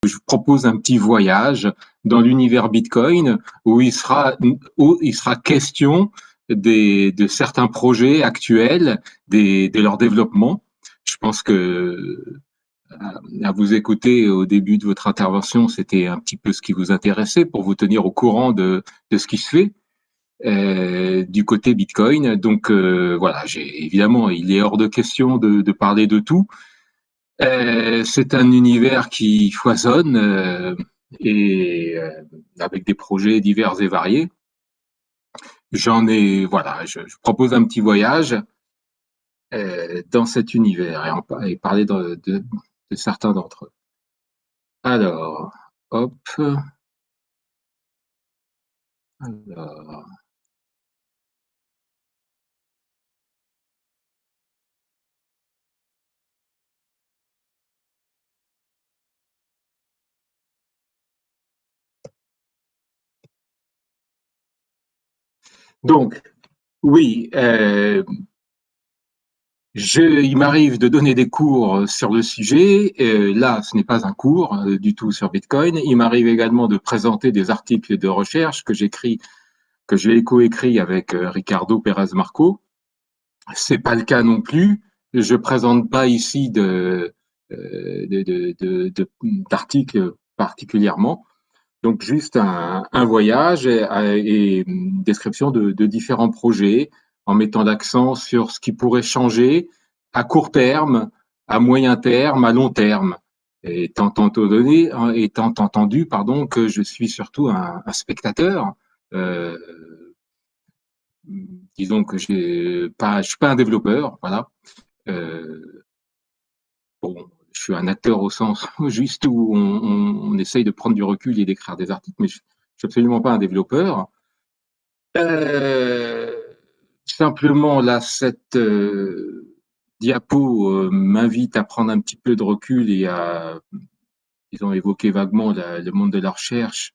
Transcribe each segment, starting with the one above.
je propose un petit voyage dans l'univers Bitcoin où il sera question de certains projets actuels, de leur développement. Je pense que à vous écouter au début de votre intervention, c'était un petit peu ce qui vous intéressait pour vous tenir au courant de ce qui se fait du côté Bitcoin. Donc voilà, évidemment, il est hors de question de parler de tout. C'est un univers qui foisonne et avec des projets divers et variés. Voilà, je propose un petit voyage dans cet univers et parler de certains d'entre eux. Alors, hop. Alors. Donc, oui, il m'arrive de donner des cours sur le sujet. Là, ce n'est pas un cours du tout sur Bitcoin. Il m'arrive également de présenter des articles de recherche que j'ai coécrit avec Ricardo Pérez Marco. C'est pas le cas non plus. Je présente pas ici d'articles particulièrement. Donc juste un voyage et une description de différents projets en mettant l'accent sur ce qui pourrait changer à court terme, à moyen terme, à long terme. Étant entendu que je suis surtout un spectateur, euh, disons que je suis pas un développeur, voilà. Euh, bon, je suis un acteur au sens juste où on essaye de prendre du recul et d'écrire des articles, mais je suis absolument pas un développeur. Euh, Simplement, là, cette diapo m'invite à prendre un petit peu de recul et à, disons, évoquer vaguement le monde de la recherche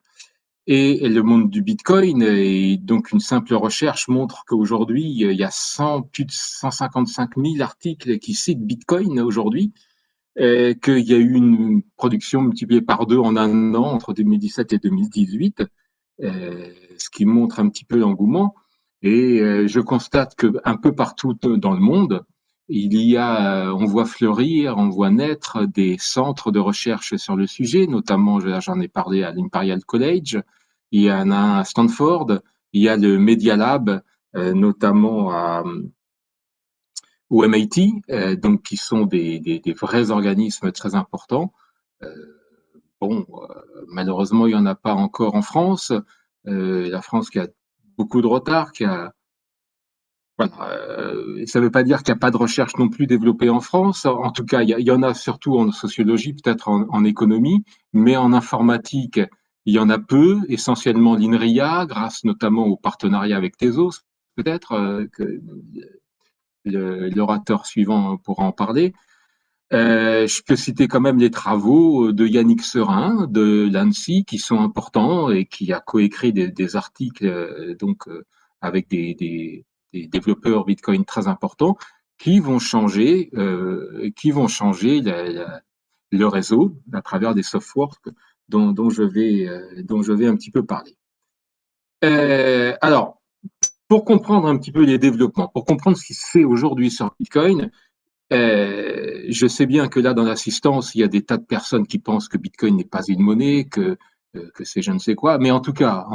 et le monde du Bitcoin. Et donc, une simple recherche montre qu'aujourd'hui, il y a plus de 155 000 articles qui citent Bitcoin aujourd'hui, qu'il y a eu une production multipliée par 2 en un an entre 2017 et 2018, ce qui montre un petit peu l'engouement. Et je constate qu'un peu partout dans le monde, on voit fleurir, on voit naître des centres de recherche sur le sujet, notamment, j'en ai parlé à l'Imperial College, il y en a à Stanford, il y a le Media Lab, notamment au MIT, donc qui sont des vrais organismes très importants. Euh, bon, malheureusement, il n'y en a pas encore en France. La France qui a beaucoup de retard, voilà, ça ne veut pas dire qu'il n'y a pas de recherche non plus développée en France. En tout cas, il y en a surtout en sociologie, peut-être en économie, mais en informatique, il y en a peu, essentiellement l'INRIA, grâce notamment au partenariat avec Tezos, peut-être, que l'orateur suivant pourra en parler. Je peux citer quand même les travaux de Yannick Serin de l'ANSSI qui sont importants et qui a coécrit des articles avec des développeurs Bitcoin très importants qui vont changer le réseau à travers des softworks dont je vais un petit peu parler. Alors, pour comprendre un petit peu les développements, pour comprendre ce qui se fait aujourd'hui sur Bitcoin, je sais bien que là, dans l'assistance, il y a des tas de personnes qui pensent que Bitcoin n'est pas une monnaie, que c'est je ne sais quoi. Mais en tout cas,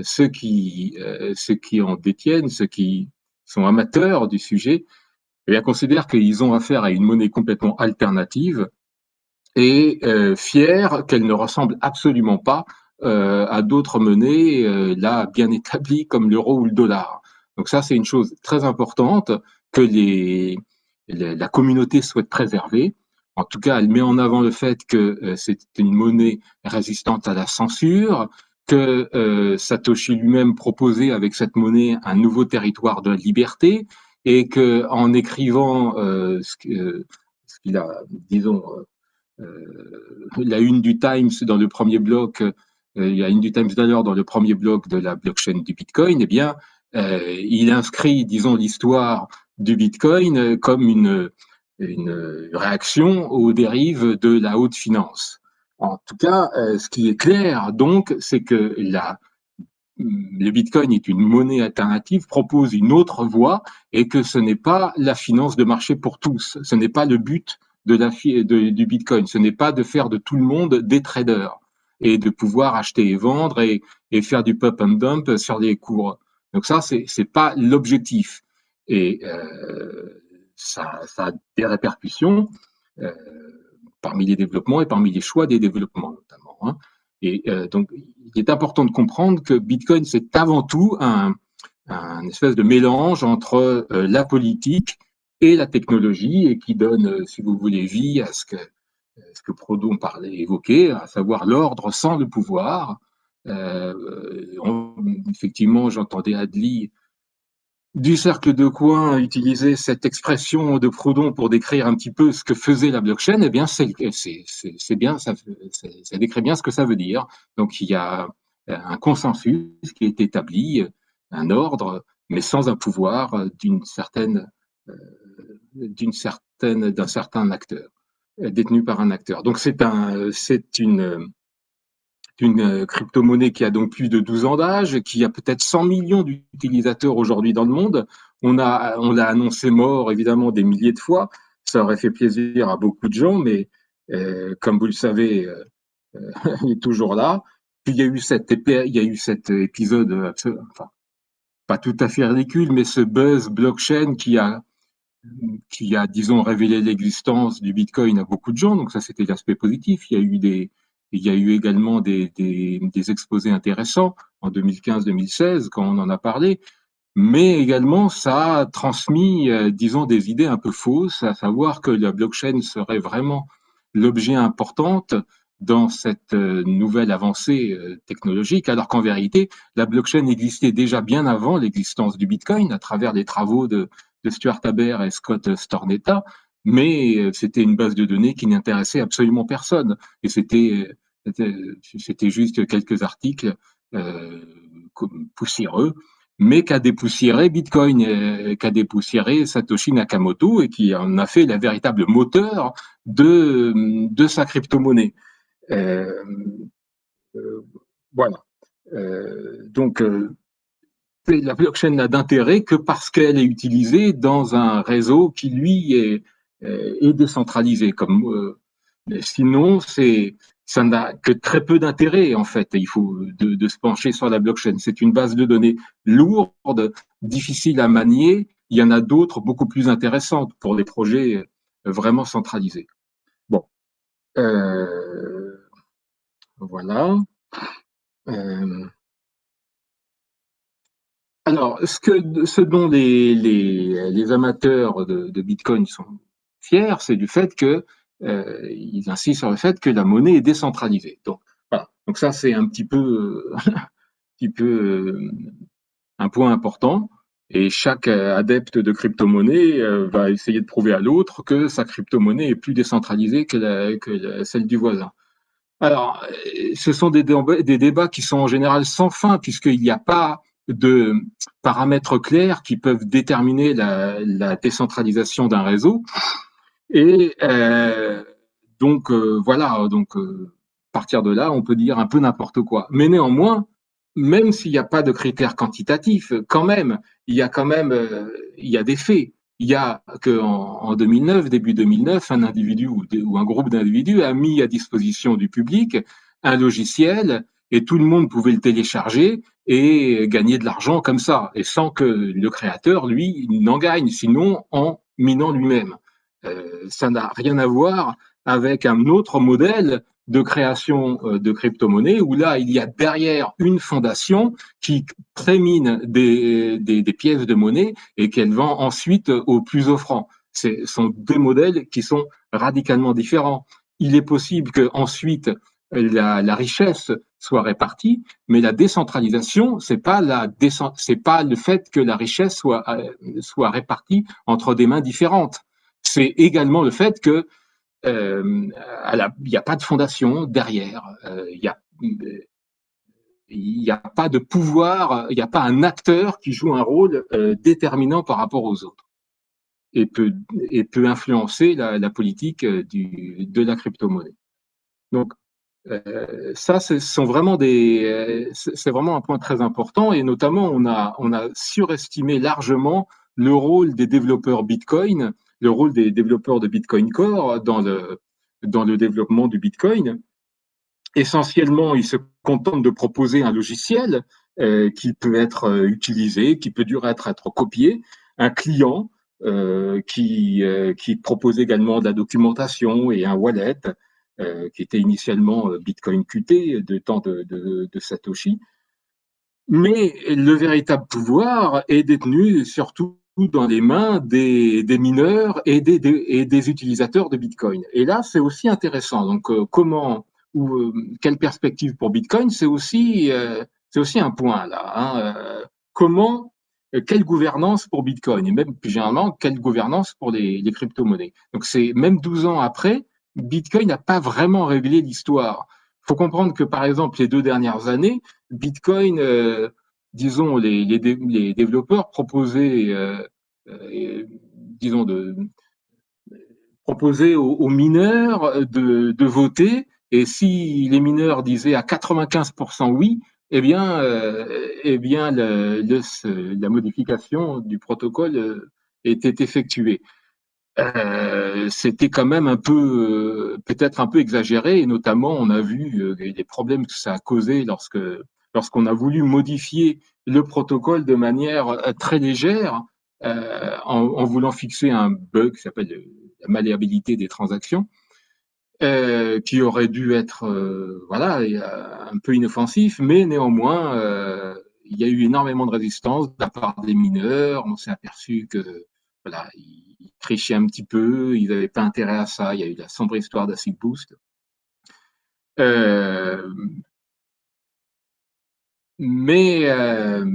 ceux qui en détiennent, ceux qui sont amateurs du sujet, eh bien, considèrent qu'ils ont affaire à une monnaie complètement alternative et fiers qu'elle ne ressemble absolument pas à d'autres monnaies là bien établies comme l'euro ou le dollar. Donc ça, c'est une chose très importante que la communauté souhaite préserver. En tout cas, elle met en avant le fait que c'est une monnaie résistante à la censure, que Satoshi lui-même proposait avec cette monnaie un nouveau territoire de liberté, et que en écrivant ce qu'il a, disons, la une du Times dans le premier bloc, il y a une du Times d'ailleurs dans le premier bloc de la blockchain du Bitcoin, eh bien, il inscrit, disons, l'histoire du Bitcoin comme une réaction aux dérives de la haute finance. En tout cas, ce qui est clair, donc, c'est que le Bitcoin est une monnaie alternative, propose une autre voie et que ce n'est pas la finance de marché pour tous. Ce n'est pas le but du Bitcoin. Ce n'est pas de faire de tout le monde des traders et de pouvoir acheter et vendre et faire du pump and dump sur les cours. Donc ça, c'est pas l'objectif. Et ça a des répercussions euh, parmi les développements et parmi les choix des développements notamment. Hein. Et donc, il est important de comprendre que Bitcoin, c'est avant tout un espèce de mélange entre la politique et la technologie et qui donne, si vous voulez, vie à ce que Proudhon parlait, évoquait, à savoir l'ordre sans le pouvoir. Effectivement, j'entendais Adli du cercle de coin utiliser cette expression de Proudhon pour décrire un petit peu ce que faisait la blockchain, eh bien, c'est bien, ça décrit bien ce que ça veut dire. Donc, il y a un consensus qui est établi, un ordre, mais sans un pouvoir d'un certain acteur, détenu par un acteur. Donc, c'est une crypto-monnaie qui a donc plus de 12 ans d'âge, qui a peut-être 100 millions d'utilisateurs aujourd'hui dans le monde. On l'a annoncé mort, évidemment, des milliers de fois. Ça aurait fait plaisir à beaucoup de gens, mais comme vous le savez, il est toujours là. Puis il y a eu cet épisode, enfin, pas tout à fait ridicule, mais ce buzz blockchain disons, révélé l'existence du Bitcoin à beaucoup de gens. Donc ça, c'était l'aspect positif. Il y a eu également des exposés intéressants en 2015-2016 quand on en a parlé. Mais également, ça a transmis, disons, des idées un peu fausses, à savoir que la blockchain serait vraiment l'objet important dans cette nouvelle avancée technologique, alors qu'en vérité, la blockchain existait déjà bien avant l'existence du Bitcoin, à travers les travaux de Stuart Haber et Scott Stornetta, mais c'était une base de données qui n'intéressait absolument personne. Et c'était juste quelques articles euh, poussiéreux, mais qu'a dépoussiéré Bitcoin, qu'a dépoussiéré Satoshi Nakamoto et qui en a fait la véritable moteur de sa crypto-monnaie. Euh, euh, voilà. Donc, la blockchain n'a d'intérêt que parce qu'elle est utilisée dans un réseau qui, lui, est décentralisé. Sinon, ça n'a que très peu d'intérêt, en fait. Il faut de se pencher sur la blockchain. C'est une base de données lourde, difficile à manier. Il y en a d'autres beaucoup plus intéressantes pour des projets vraiment centralisés. Bon, euh, voilà. Euh, Alors, ce dont les amateurs de Bitcoin sont fiers, c'est du fait que ils insistent sur le fait que la monnaie est décentralisée. Donc, voilà. Donc ça, c'est un petit peu un point important. Et chaque adepte de crypto-monnaie va essayer de prouver à l'autre que sa crypto-monnaie est plus décentralisée celle du voisin. Alors, ce sont des débats qui sont en général sans fin, puisqu'il n'y a pas de paramètres clairs qui peuvent déterminer la décentralisation d'un réseau. Et donc, voilà, donc, à partir de là, on peut dire un peu n'importe quoi. Mais néanmoins, même s'il n'y a pas de critères quantitatifs, quand même, il y a des faits. Il y a qu'en 2009, début 2009, un individu ou un groupe d'individus a mis à disposition du public un logiciel et tout le monde pouvait le télécharger et gagner de l'argent comme ça, et sans que le créateur, lui, n'en gagne, sinon en minant lui-même. Ça n'a rien à voir avec un autre modèle de création de crypto-monnaies où là, il y a derrière une fondation qui prémine des pièces de monnaie et qu'elle vend ensuite aux plus offrants. Ce sont deux modèles qui sont radicalement différents. Il est possible qu'ensuite la richesse soit répartie, mais la décentralisation, c'est pas le fait que la richesse soit répartie entre des mains différentes. C'est également le fait que il n'y a pas de fondation derrière. Il n'y a pas de pouvoir, il n'y a pas un acteur qui joue un rôle déterminant par rapport aux autres et peut, et peut influencer la politique de la crypto-monnaie. Donc, Ça, sont vraiment c'est vraiment un point très important et notamment on a surestimé largement le rôle des développeurs Bitcoin, le rôle des développeurs de Bitcoin Core dans le développement du Bitcoin. Essentiellement, ils se contentent de proposer un logiciel qui peut être utilisé, qui peut durer à être copié, un client qui propose également de la documentation et un wallet qui était initialement Bitcoin Qt de temps de Satoshi. Mais le véritable pouvoir est détenu surtout dans les mains des mineurs et des utilisateurs de Bitcoin. Et là, c'est aussi intéressant. Donc, comment ou quelle perspective pour Bitcoin, c'est aussi un point là. Hein. Comment, quelle gouvernance pour Bitcoin et même plus généralement, quelle gouvernance pour les crypto-monnaies. Donc, c'est même 12 ans après, Bitcoin n'a pas vraiment réglé l'histoire. Il faut comprendre que, par exemple, les 2 dernières années, Bitcoin, disons, les développeurs proposaient, disons, proposaient aux mineurs de voter, et si les mineurs disaient à 95% oui, eh bien la modification du protocole était effectuée. C'était quand même un peu, peut-être un peu exagéré, et notamment on a vu les problèmes que ça a causé lorsqu'on a voulu modifier le protocole de manière très légère, en voulant fixer un bug qui s'appelle la malléabilité des transactions, qui aurait dû être voilà, un peu inoffensif, mais néanmoins, il y a eu énormément de résistance de la part des mineurs. On s'est aperçu que voilà, ils trichaient un petit peu, ils n'avaient pas intérêt à ça. Il y a eu la sombre histoire d'Acid Boost. Euh, mais, euh,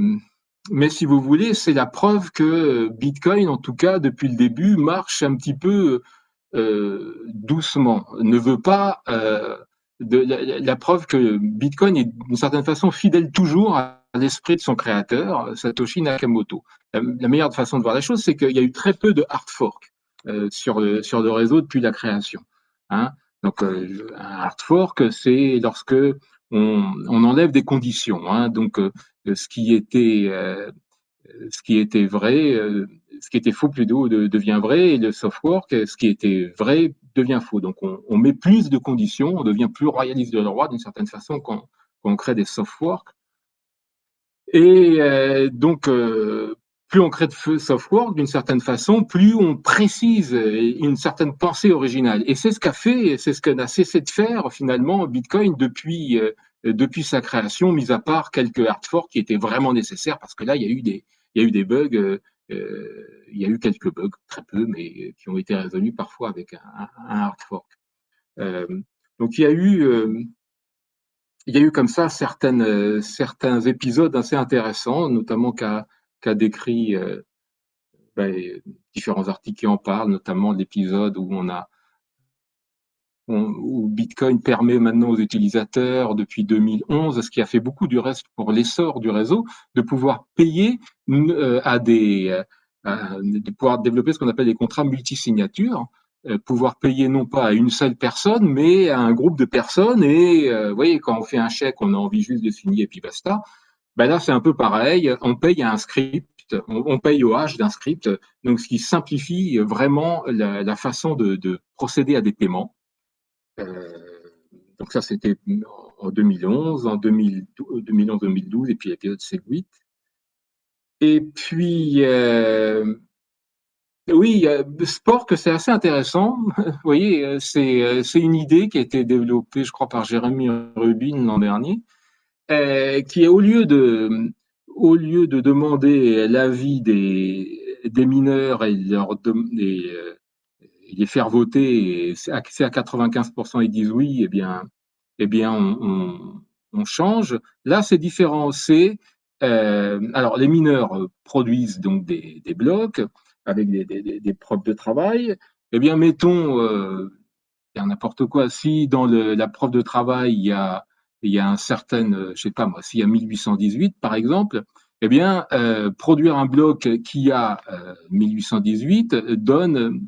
mais si vous voulez, c'est la preuve que Bitcoin, en tout cas depuis le début, marche un petit peu doucement, ne veut pas la preuve que Bitcoin est d'une certaine façon fidèle toujours à l'esprit de son créateur, Satoshi Nakamoto. La meilleure façon de voir la chose, c'est qu'il y a eu très peu de hard fork sur le réseau depuis la création. Hein. Donc, un hard fork, c'est lorsque on enlève des conditions. Hein. Donc, ce qui était vrai, ce qui était faux plutôt devient vrai, et le soft work, ce qui était vrai devient faux. Donc on met plus de conditions, on devient plus royaliste de droit d'une certaine façon quand on crée des soft work. Et donc plus on crée de soft work d'une certaine façon, plus on précise une certaine pensée originale. Et c'est ce qu'a fait, c'est ce qu'on a cessé de faire finalement Bitcoin depuis sa création, mis à part quelques hard forks qui étaient vraiment nécessaires, parce que là, il y a eu des bugs, il y a eu quelques bugs, très peu, mais qui ont été résolus parfois avec un hard fork. Euh, donc il y a eu comme ça certains épisodes assez intéressants, notamment qu'a décrit ben, différents articles qui en parlent, notamment l'épisode où Bitcoin permet maintenant aux utilisateurs depuis 2011, ce qui a fait beaucoup du reste pour l'essor du réseau, de pouvoir payer de pouvoir développer ce qu'on appelle des contrats multisignatures, pouvoir payer non pas à une seule personne, mais à un groupe de personnes. Et vous voyez, quand on fait un chèque, on a envie juste de signer et puis basta. Ben là, c'est un peu pareil. On paye à un script, on paye au hash d'un script, donc ce qui simplifie vraiment la façon de procéder à des paiements. Euh, donc ça, c'était en 2011, en 2011-2012, et puis l'épisode Segwit. Et puis, oui, sport, que c'est assez intéressant. Vous voyez, c'est une idée qui a été développée, je crois, par Jérémy Rubin l'an dernier, qui est au lieu de demander l'avis des mineurs et les faire voter, et c'est à 95%, ils disent oui, eh bien on change. Là, c'est différent. Alors, les mineurs produisent donc des blocs avec des preuves de travail. Eh bien, mettons, n'importe quoi, si dans la preuve de travail, il y a un certain, je sais pas moi, s'il y a 1818, par exemple, eh bien, produire un bloc qui a 1818 donne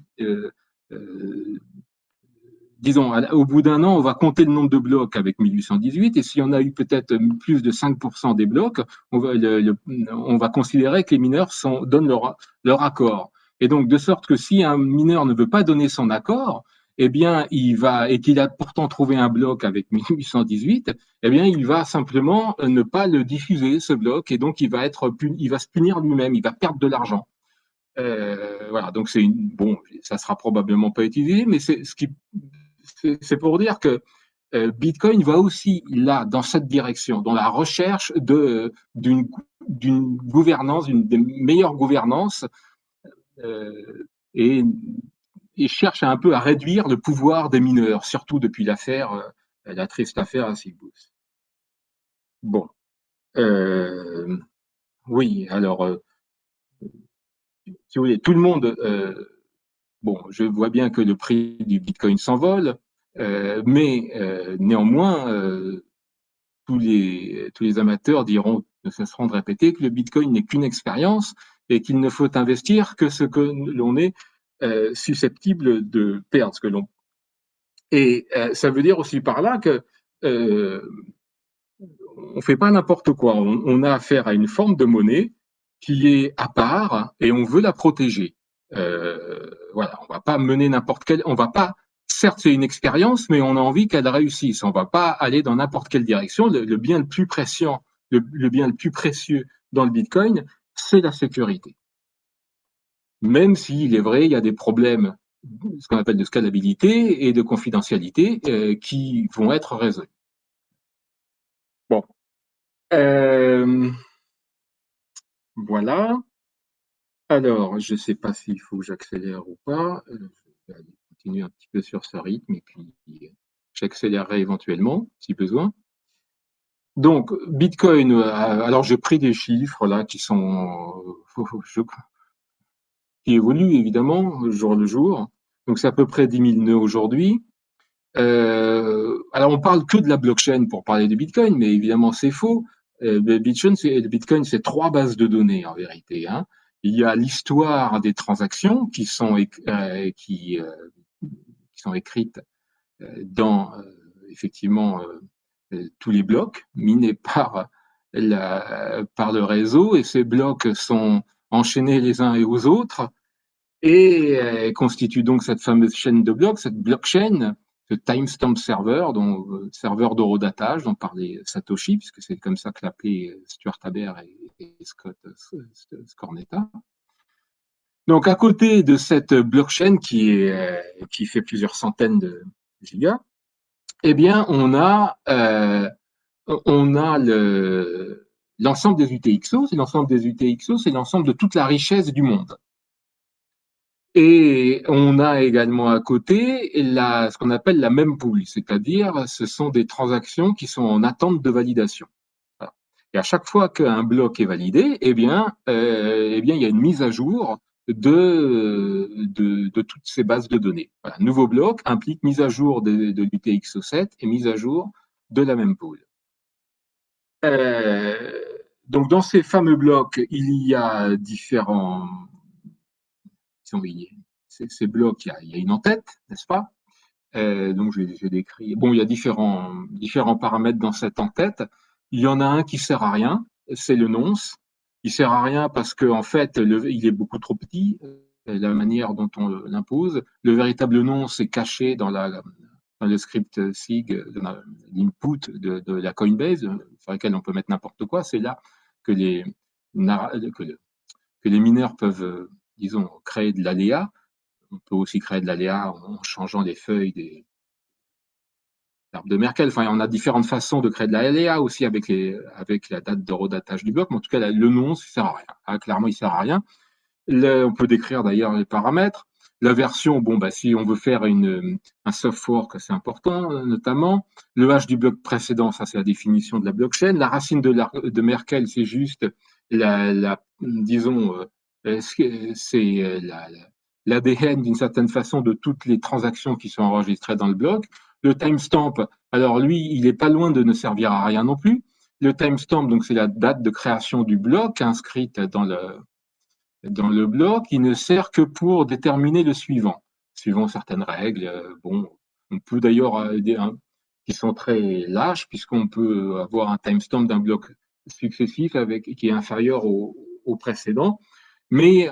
disons, au bout d'un an, on va compter le nombre de blocs avec 1818, et si on a eu peut-être plus de 5% des blocs, on va considérer que les mineurs donnent leur accord. Et donc, de sorte que si un mineur ne veut pas donner son accord, eh bien, et qu'il a pourtant trouvé un bloc avec 1818, eh bien, il va simplement ne pas le diffuser, ce bloc, et donc il va se punir lui-même, il va perdre de l'argent. Voilà, donc bon, ça sera probablement pas utilisé, mais c'est pour dire que Bitcoin va aussi là dans cette direction, dans la recherche d'une gouvernance, d'une meilleure gouvernance, euh, et, et cherche un peu à réduire le pouvoir des mineurs, surtout depuis la triste affaire à Sibus. Bon, euh, oui, alors, si vous voulez, tout le monde. Bon, je vois bien que le prix du Bitcoin s'envole, mais néanmoins, tous les amateurs diront, ne cesseront de répéter que le Bitcoin n'est qu'une expérience et qu'il ne faut investir que ce que l'on est susceptible de perdre. Et ça veut dire aussi par là que on fait pas n'importe quoi. On a affaire à une forme de monnaie qui est à part et on veut la protéger. Voilà, on va pas mener n'importe quelle, on va pas, certes c'est une expérience, mais on a envie qu'elle réussisse. On va pas aller dans n'importe quelle direction. Le bien le plus précieux, le bien le plus précieux dans le Bitcoin, c'est la sécurité. Même s'il est vrai, il y a des problèmes, ce qu'on appelle de scalabilité et de confidentialité, qui vont être résolus. Bon. Euh, Voilà. Alors, je ne sais pas s'il faut que j'accélère ou pas. Je vais aller continuer un petit peu sur ce rythme et puis j'accélérerai éventuellement si besoin. Donc, Bitcoin, alors j'ai pris des chiffres là qui évoluent évidemment jour le jour. Donc, c'est à peu près 10 000 nœuds aujourd'hui. Alors, on parle que de la blockchain pour parler de Bitcoin, mais évidemment, c'est faux. Le Bitcoin, c'est 3 bases de données en vérité. Hein. Il y a l'histoire des transactions qui sont écrites dans effectivement tous les blocs minés par le réseau, et ces blocs sont enchaînés les uns et aux autres et constitue donc cette fameuse chaîne de blocs, cette blockchain, ce timestamp server, serveur d'horodatage dont parlait Satoshi, puisque c'est comme ça que l'appelaient Stuart Haber et Scott Scornetta. Donc, à côté de cette blockchain qui fait plusieurs centaines de gigas, eh bien, on a l'ensemble des UTXO. C'est l'ensemble des UTXO, c'est l'ensemble de toute la richesse du monde. Et on a également à côté ce qu'on appelle la mempool, c'est-à-dire ce sont des transactions qui sont en attente de validation. Voilà. Et à chaque fois qu'un bloc est validé, il y a une mise à jour de toutes ces bases de données. Voilà. Nouveau bloc implique mise à jour de l'UTXO7 et mise à jour de la mempool. Donc dans ces fameux blocs, il y a différents ces blocs, il y a une en-tête, n'est-ce pas? Donc, j'ai décrit. Bon, il y a différents paramètres dans cette en-tête. Il y en a un qui sert à rien, c'est le nonce. Il sert à rien parce qu'en fait, il est beaucoup trop petit, la manière dont on l'impose. Le véritable nonce est caché dans le script SIG, dans l'input de la Coinbase, sur lequel on peut mettre n'importe quoi. C'est là que que les mineurs peuvent, disons, créer de l'aléa. On peut aussi créer de l'aléa en changeant les feuilles des arbres de Merkel. Enfin, on a différentes façons de créer de l'aléa aussi avec la date de redatage du bloc. Mais en tout cas, le nom, ça ne sert à rien. Ah, clairement, il ne sert à rien. On peut décrire d'ailleurs les paramètres. La version, bon, bah, si on veut faire un soft fork, c'est important, notamment. Le hash du bloc précédent, ça, c'est la définition de la blockchain. La racine de Merkel, c'est juste disons, c'est l'ADN d'une certaine façon de toutes les transactions qui sont enregistrées dans le bloc. Le timestamp, alors lui, il n'est pas loin de ne servir à rien non plus. Le timestamp, donc c'est la date de création du bloc inscrite dans le bloc, il ne sert que pour déterminer le suivant, suivant certaines règles. Bon, On peut d'ailleurs qui sont très lâches, puisqu'on peut avoir un timestamp d'un bloc successif qui est inférieur au précédent. Mais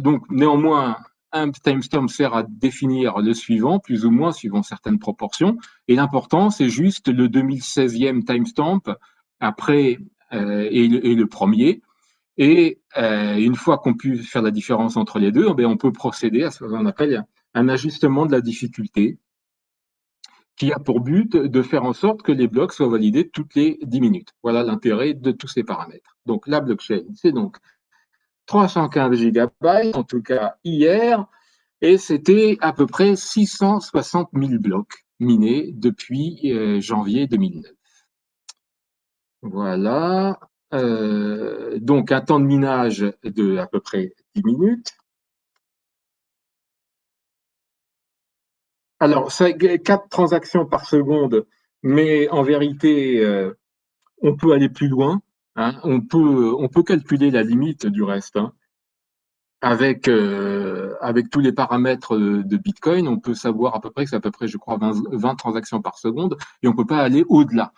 donc, néanmoins, un timestamp sert à définir le suivant, plus ou moins, suivant certaines proportions. Et l'important, c'est juste le 2016e timestamp après et le premier. Et une fois qu'on peut faire la différence entre les deux, on peut procéder à ce qu'on appelle un ajustement de la difficulté, qui a pour but de faire en sorte que les blocs soient validés toutes les 10 minutes. Voilà l'intérêt de tous ces paramètres. Donc la blockchain, c'est donc 315 gigabytes, en tout cas hier, et c'était à peu près 660 000 blocs minés depuis janvier 2009. Voilà. Donc un temps de minage de à peu près 10 minutes. Alors, c'est 4 transactions par seconde, mais en vérité, on peut aller plus loin. Hein. On peut calculer la limite du reste. Hein. Avec tous les paramètres de Bitcoin, on peut savoir à peu près que c'est à peu près, je crois, 20 transactions par seconde, et on ne peut pas aller au-delà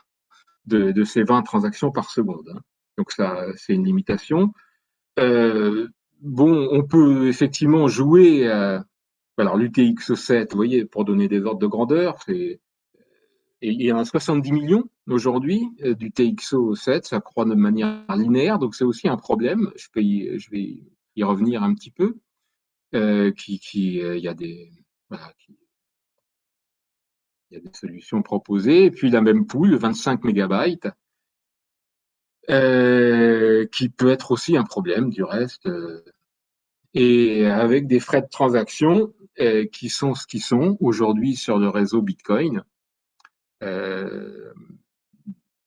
de ces 20 transactions par seconde. Hein. Donc ça, c'est une limitation. Bon, on peut effectivement jouer. Alors l'UTXO7, vous voyez, pour donner des ordres de grandeur, il y en a 70 millions aujourd'hui du TXO7, ça croît de manière linéaire, donc c'est aussi un problème. Je vais y revenir un petit peu. Il y a voilà, il y a des solutions proposées. Et puis la même pool, 25 mégabytes, qui peut être aussi un problème du reste. Et avec des frais de transaction qui sont ce qu'ils sont aujourd'hui sur le réseau Bitcoin.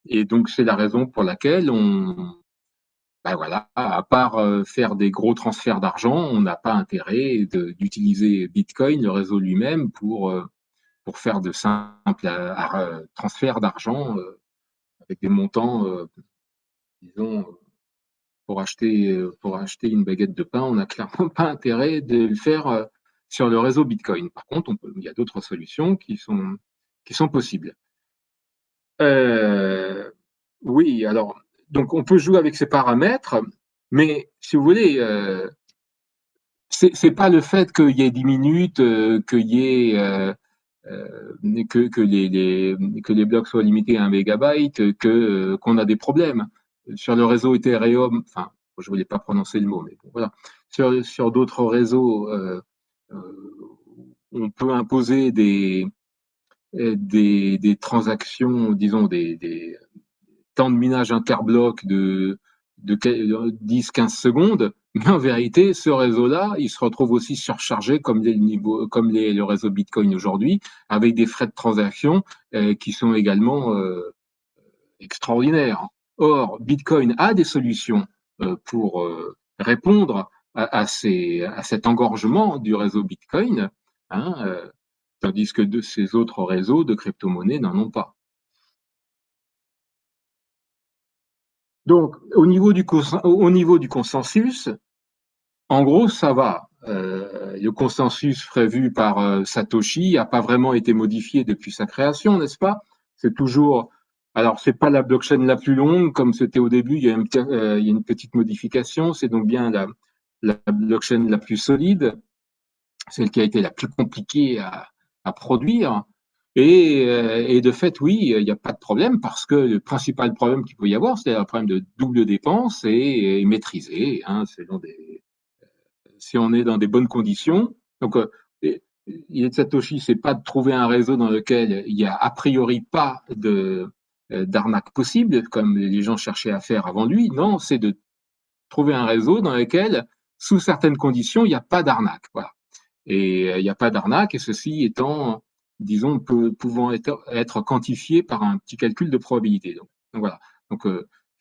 Et donc c'est la raison pour laquelle ben voilà, à part faire des gros transferts d'argent, on n'a pas intérêt d'utiliser Bitcoin, le réseau lui-même, pour faire de simples transferts d'argent avec des montants, disons, pour acheter une baguette de pain, on n'a clairement pas intérêt de le faire sur le réseau Bitcoin. Par contre, il y a d'autres solutions qui sont possibles. Oui, alors, donc on peut jouer avec ces paramètres, mais si vous voulez, c'est pas le fait qu'il y ait 10 minutes, qu'il y ait que les blocs soient limités à 1 mégabyte, qu'on a des problèmes. Sur le réseau Ethereum, enfin, je voulais pas prononcer le mot, mais bon, voilà. Sur d'autres réseaux, on peut imposer des transactions, disons des temps de minage interbloc de 10-15 secondes, mais en vérité, ce réseau-là, il se retrouve aussi surchargé comme le réseau Bitcoin aujourd'hui, avec des frais de transaction qui sont également extraordinaires. Or, Bitcoin a des solutions pour répondre à cet engorgement du réseau Bitcoin, hein, tandis que ces autres réseaux de crypto-monnaies n'en ont pas. Donc, au niveau du consensus, en gros, ça va. Le consensus prévu par Satoshi n'a pas vraiment été modifié depuis sa création, n'est-ce pas? C'est toujours. Alors, c'est pas la blockchain la plus longue comme c'était au début. Il y a une petite modification. C'est donc bien la blockchain la plus solide, celle qui a été la plus compliquée à produire. Et de fait, oui, il n'y a pas de problème parce que le principal problème qu'il peut y avoir, c'est un problème de double dépense et maîtrisé, hein, si on est dans des bonnes conditions. Donc, l'idée de Satoshi, c'est pas de trouver un réseau dans lequel il y a a priori pas d'arnaque possible, comme les gens cherchaient à faire avant lui. Non, c'est de trouver un réseau dans lequel, sous certaines conditions, il n'y a pas d'arnaque. Voilà. Et il n'y a pas d'arnaque, et ceci étant, disons, pouvant être quantifié par un petit calcul de probabilité. Donc voilà. Donc,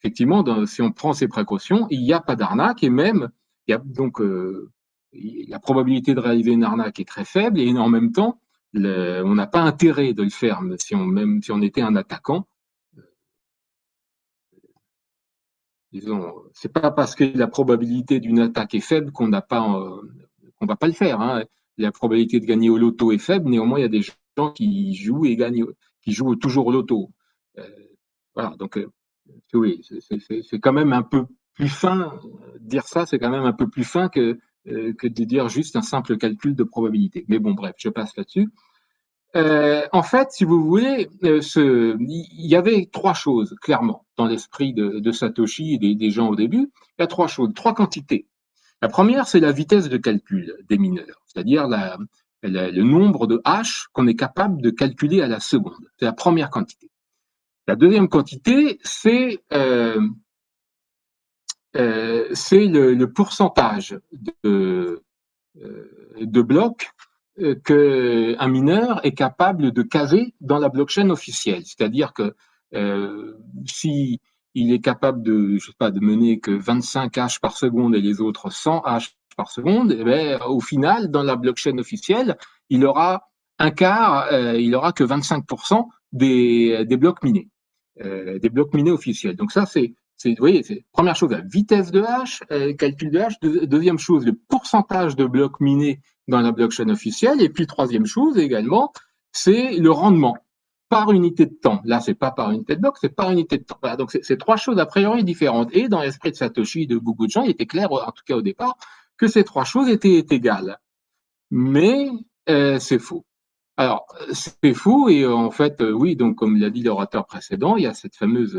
effectivement, si on prend ces précautions, il n'y a pas d'arnaque, et même, il y a donc la probabilité de réaliser une arnaque est très faible, et en même temps, on n'a pas intérêt de le faire, même si on était un attaquant. Disons, c'est pas parce que la probabilité d'une attaque est faible qu'on va pas le faire. Hein. La probabilité de gagner au loto est faible, néanmoins, il y a des gens qui jouent et gagnent, qui jouent toujours au loto. Voilà, donc oui, c'est quand même un peu plus fin. Dire ça, c'est quand même un peu plus fin que de dire juste un simple calcul de probabilité. Mais bon, bref, je passe là-dessus. En fait, si vous voulez, il y avait trois choses, clairement, dans l'esprit de Satoshi et des gens au début. Il y a trois choses, trois quantités. La première, c'est la vitesse de calcul des mineurs, c'est-à-dire le nombre de hash qu'on est capable de calculer à la seconde. C'est la première quantité. La deuxième quantité, c'est le pourcentage de blocs qu'un mineur est capable de caser dans la blockchain officielle. C'est-à-dire que si il est capable de, je sais pas, de mener que 25 hash par seconde et les autres 100 hash par seconde, eh bien, au final, dans la blockchain officielle, il aura un quart, il aura que 25% des blocs minés, des blocs minés officiels. Donc ça, vous voyez, c'est première chose, la vitesse de hash, calcul de hash. Deuxième chose, le pourcentage de blocs minés dans la blockchain officielle. Et puis, troisième chose également, c'est le rendement par unité de temps. Là, c'est pas par unité de bloc, c'est par unité de temps. Voilà, donc, c'est trois choses a priori différentes. Et dans l'esprit de Satoshi et de beaucoup de gens, il était clair, en tout cas au départ, que ces trois choses étaient égales. Mais c'est faux. Alors, c'est fou et en fait, oui, donc comme l'a dit l'orateur précédent, il y a cette fameuse,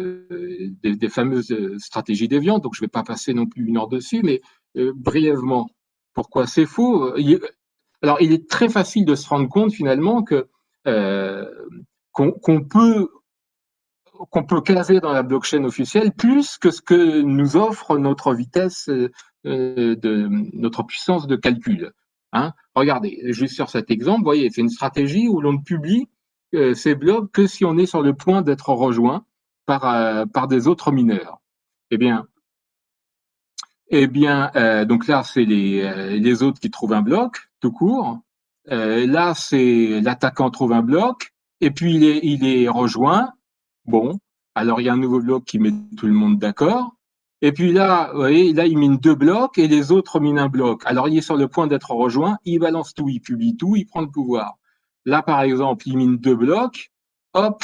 des fameuses stratégies déviantes, donc je ne vais pas passer non plus une heure dessus, mais brièvement, pourquoi c'est faux? Alors, il est très facile de se rendre compte finalement que euh, qu'on peut caser dans la blockchain officielle plus que ce que nous offre notre vitesse notre puissance de calcul. Hein. Regardez, juste sur cet exemple, vous voyez, c'est une stratégie où l'on ne publie ces blogs que si on est sur le point d'être rejoint par des autres mineurs. Eh bien, donc là, c'est les autres qui trouvent un bloc, tout court. Là, c'est l'attaquant trouve un bloc, et puis il est rejoint. Bon, alors il y a un nouveau bloc qui met tout le monde d'accord. Et puis là, vous voyez, là, il mine deux blocs et les autres minent un bloc. Alors il est sur le point d'être rejoint, il balance tout, il publie tout, il prend le pouvoir. Là, par exemple, il mine deux blocs, hop,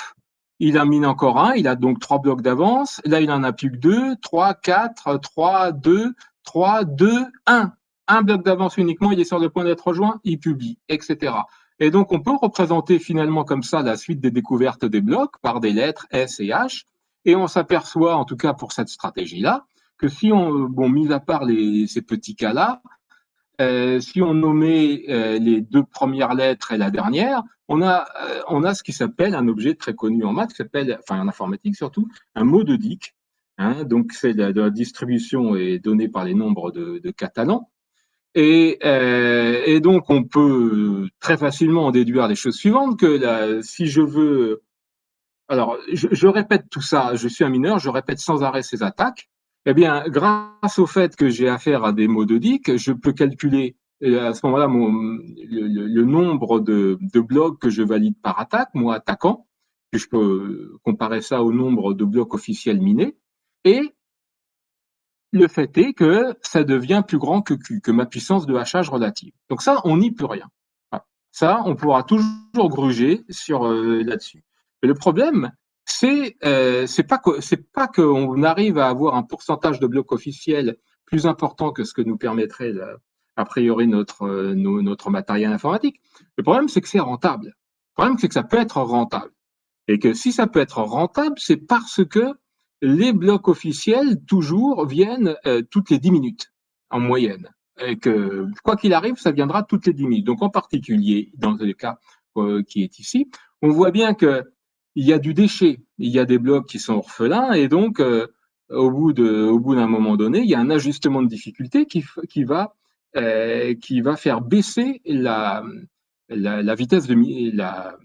il en mine encore un, il a donc trois blocs d'avance. Là, il en a plus que deux, trois, quatre, trois, deux, trois, deux, un. Un bloc d'avance uniquement, il est sur le point d'être rejoint, il publie, etc. Et donc, on peut représenter finalement comme ça la suite des découvertes des blocs par des lettres S et H. Et on s'aperçoit, en tout cas pour cette stratégie-là, que si on, bon, mis à part ces petits cas-là, si on nommait les deux premières lettres et la dernière, on a ce qui s'appelle un objet très connu en maths, qui s'appelle, enfin en informatique surtout, un mot de Dicke. Hein, donc, c'est la distribution est donnée par les nombres de Catalan. Et donc, on peut très facilement en déduire les choses suivantes, que si je veux... Alors, je répète tout ça, je suis un mineur, je répète sans arrêt ces attaques. Eh bien, grâce au fait que j'ai affaire à des mots de Dicke, je peux calculer à ce moment-là le nombre de blocs que je valide par attaque, moi attaquant, que je peux comparer ça au nombre de blocs officiels minés. Et le fait est que ça devient plus grand que Q, que ma puissance de hachage relative. Donc ça, on n'y peut rien. Voilà. Ça, on pourra toujours gruger là-dessus. Mais le problème, c'est pas qu'on arrive à avoir un pourcentage de blocs officiels plus important que ce que nous permettrait a priori notre matériel informatique. Le problème, c'est que c'est rentable. Le problème, c'est que ça peut être rentable. Et que si ça peut être rentable, c'est parce que les blocs officiels, toujours, viennent toutes les 10 minutes, en moyenne. Et que, quoi qu'il arrive, ça viendra toutes les 10 minutes. Donc, en particulier, dans le cas qui est ici, on voit bien qu'il y a du déchet. Il y a des blocs qui sont orphelins, et donc, au bout d'un moment donné, il y a un ajustement de difficulté qui va faire baisser la vitesse de la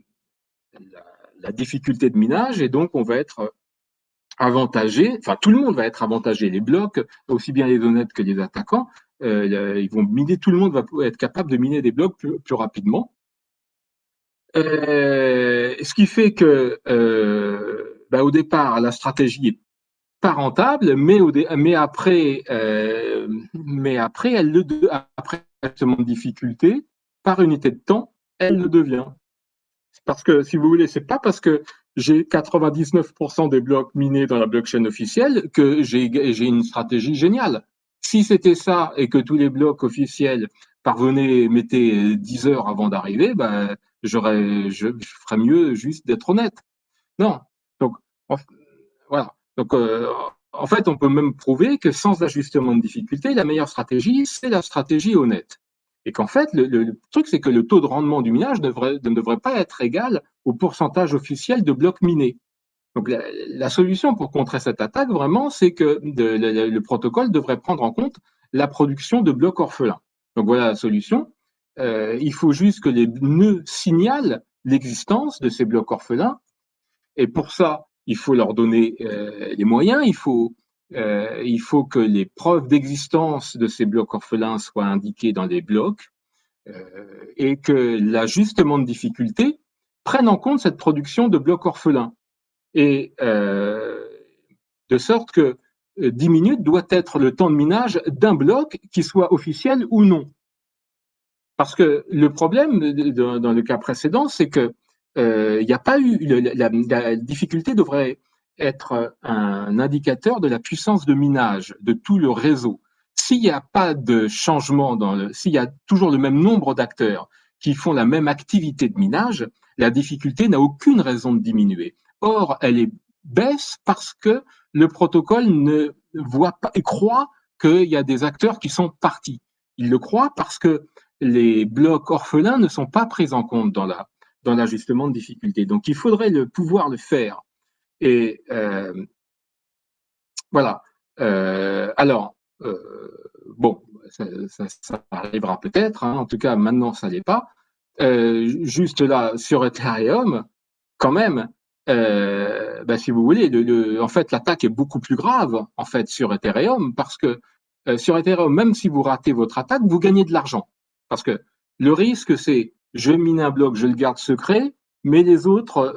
difficulté de minage, et donc on va être avantagé, enfin tout le monde va être avantagé, les blocs, aussi bien les honnêtes que les attaquants, ils vont miner, tout le monde va être capable de miner des blocs plus rapidement. Ce qui fait que au départ, la stratégie est pas rentable, mais après, après justement de difficulté, par unité de temps, elle le devient. Parce que, si vous voulez, c'est pas parce que j'ai 99% des blocs minés dans la blockchain officielle que j'ai une stratégie géniale. Si c'était ça et que tous les blocs officiels parvenaient, mettaient 10 heures avant d'arriver, ben, je ferais mieux juste d'être honnête. Non. Donc, en, voilà. Donc, en fait, on peut même prouver que sans ajustement de difficulté, la meilleure stratégie, c'est la stratégie honnête. Et qu'en fait, le truc, c'est que le taux de rendement du minage ne devrait pas être égal au pourcentage officiel de blocs minés. Donc, la solution pour contrer cette attaque, vraiment, c'est que le protocole devrait prendre en compte la production de blocs orphelins. Donc, voilà la solution. Il faut juste que les nœuds signalent l'existence de ces blocs orphelins. Et pour ça, il faut leur donner les moyens, il faut que les preuves d'existence de ces blocs orphelins soient indiquées dans les blocs et que l'ajustement de difficulté prenne en compte cette production de blocs orphelins. Et de sorte que 10 minutes doit être le temps de minage d'un bloc, qui soit officiel ou non. Parce que le problème dans le cas précédent, c'est que il n'y a pas eu la difficulté devrait être un indicateur de la puissance de minage de tout le réseau. S'il n'y a pas de changement s'il y a toujours le même nombre d'acteurs qui font la même activité de minage, la difficulté n'a aucune raison de diminuer. Or, elle est baisse parce que le protocole ne voit pas et croit qu'il y a des acteurs qui sont partis. Il le croit parce que les blocs orphelins ne sont pas pris en compte dans l'ajustement de difficulté. Donc, il faudrait pouvoir le faire. Et voilà. Alors, bon, ça arrivera peut-être. Hein. En tout cas, maintenant, ça l'est pas. Juste là, sur Ethereum, quand même, si vous voulez, en fait, l'attaque est beaucoup plus grave en fait sur Ethereum parce que sur Ethereum, même si vous ratez votre attaque, vous gagnez de l'argent. Parce que le risque, c'est je mine un bloc, je le garde secret, mais les autres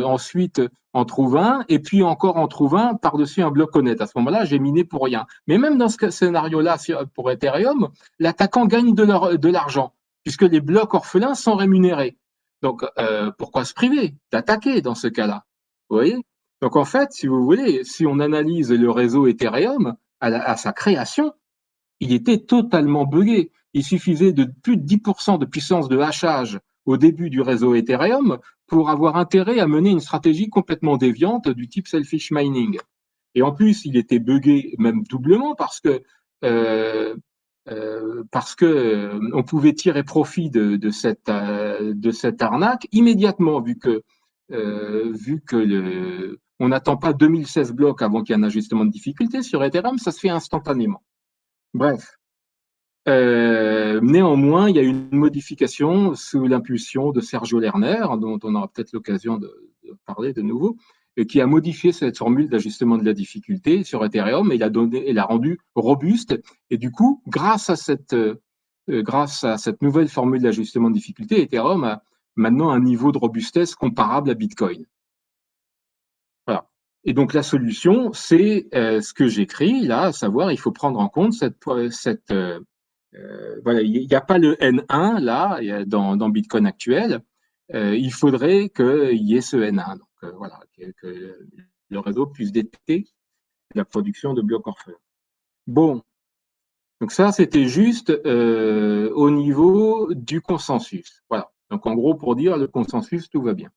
ensuite en trouvent un, et puis encore en trouvent un par-dessus un bloc honnête. À ce moment-là, j'ai miné pour rien. Mais même dans ce scénario-là, pour Ethereum, l'attaquant gagne de l'argent, puisque les blocs orphelins sont rémunérés. Donc, pourquoi se priver d'attaquer dans ce cas-là? Vous voyez? Donc, en fait, si vous voulez, si on analyse le réseau Ethereum à sa création, il était totalement buggé. Il suffisait de plus de 10% de puissance de hachage au début du réseau Ethereum pour avoir intérêt à mener une stratégie complètement déviante du type selfish mining. Et en plus, il était buggé même doublement euh, parce que on pouvait tirer profit de cette arnaque immédiatement, vu que on n'attend pas 2016 blocs avant qu'il y ait un ajustement de difficulté sur Ethereum, ça se fait instantanément. Bref. Néanmoins, il y a eu une modification sous l'impulsion de Sergio Lerner, dont on aura peut-être l'occasion de parler de nouveau, qui a modifié cette formule d'ajustement de la difficulté sur Ethereum et l'a rendue robuste. Et du coup, grâce à cette nouvelle formule d'ajustement de difficulté, Ethereum a maintenant un niveau de robustesse comparable à Bitcoin. Voilà. Et donc la solution, c'est ce que j'écris là, à savoir, il faut prendre en compte voilà, il n'y a pas le N1 là dans Bitcoin actuel. Il faudrait qu'il y ait ce N1. Donc voilà, que le réseau puisse détecter la production de blocs orphelins. Bon, donc ça c'était juste au niveau du consensus. Voilà. Donc en gros pour dire le consensus, tout va bien.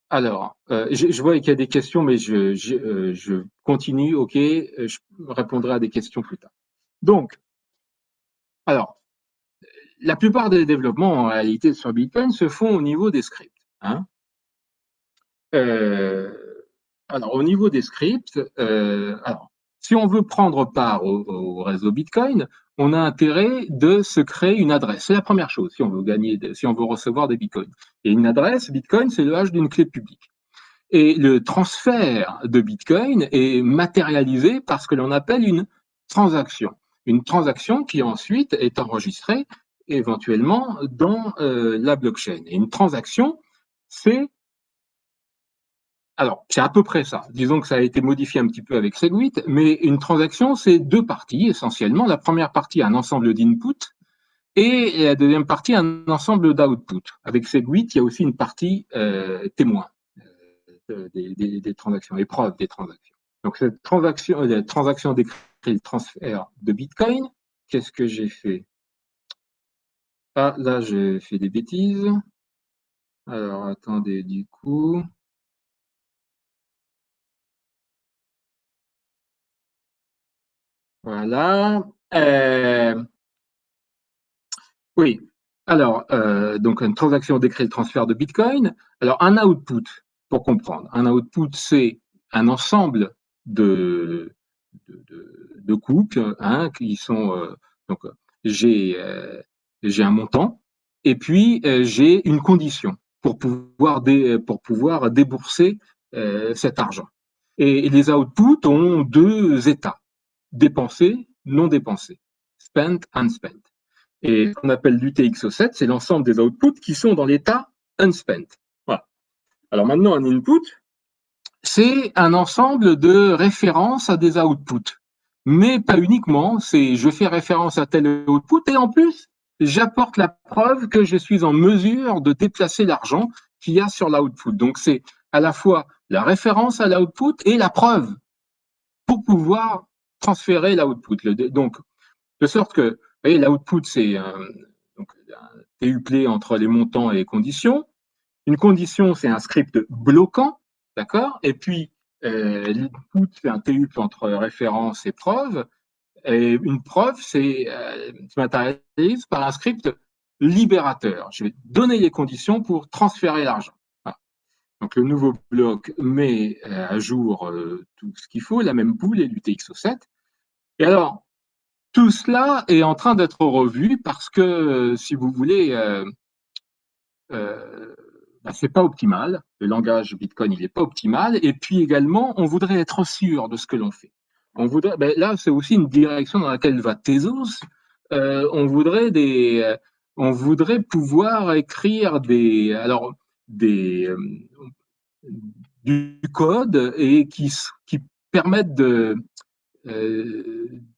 Alors, je vois qu'il y a des questions, mais je continue, ok, je répondrai à des questions plus tard. Donc, alors, la plupart des développements en réalité sur Bitcoin se font au niveau des scripts. Hein. Alors, au niveau des scripts, alors, si on veut prendre part au réseau Bitcoin, on a intérêt de se créer une adresse. C'est la première chose si on veut si on veut recevoir des Bitcoins. Et une adresse Bitcoin, c'est le hash d'une clé publique. Et le transfert de Bitcoin est matérialisé par ce que l'on appelle une transaction. Une transaction qui ensuite est enregistrée éventuellement dans la blockchain. Et une transaction, c'est à peu près ça. Disons que ça a été modifié un petit peu avec Segwit, mais une transaction, c'est deux parties essentiellement. La première partie, un ensemble d'inputs, Et la deuxième partie, un ensemble d'outputs. Avec Segwit, il y a aussi une partie témoin des transactions, épreuve des transactions. Donc cette transaction, la transaction décrit le transfert de Bitcoin. Qu'est-ce que j'ai fait? Ah, là, j'ai fait des bêtises. Alors, attendez, du coup. Voilà. Oui. Alors, donc une transaction décrit le transfert de Bitcoin. Alors, un output, pour comprendre, un output, c'est un ensemble de, de couples hein, qui sont. Donc, j'ai j'ai un montant et puis j'ai une condition pour pouvoir débourser cet argent. Et les outputs ont deux états, dépensé, non dépensé, spent, unspent. Et ce qu'on appelle l'UTXO7, c'est l'ensemble des outputs qui sont dans l'état unspent. Voilà. Alors maintenant, un input, c'est un ensemble de références à des outputs. Mais pas uniquement, c'est je fais référence à tel output et en plus, j'apporte la preuve que je suis en mesure de déplacer l'argent qu'il y a sur l'output. Donc c'est à la fois la référence à l'output et la preuve pour pouvoir transférer l'output. Donc, de sorte que, vous voyez, l'output, c'est un TUPLé entre les montants et les conditions. Une condition, c'est un script bloquant, d'accord? Et puis, l'input, c'est un TUP entre référence et preuve. Et une preuve, c'est se matérialise par un script libérateur. Je vais donner les conditions pour transférer l'argent. Voilà. Donc, le nouveau bloc met à jour tout ce qu'il faut, la même pool et l'UTXO7. Et alors, tout cela est en train d'être revu parce que, si vous voulez, c'est pas optimal. Le langage Bitcoin, il n'est pas optimal. Et puis également, on voudrait être sûr de ce que l'on fait. On voudrait, là, c'est aussi une direction dans laquelle va Tezos. On voudrait on voudrait pouvoir écrire des, du code et qui permettent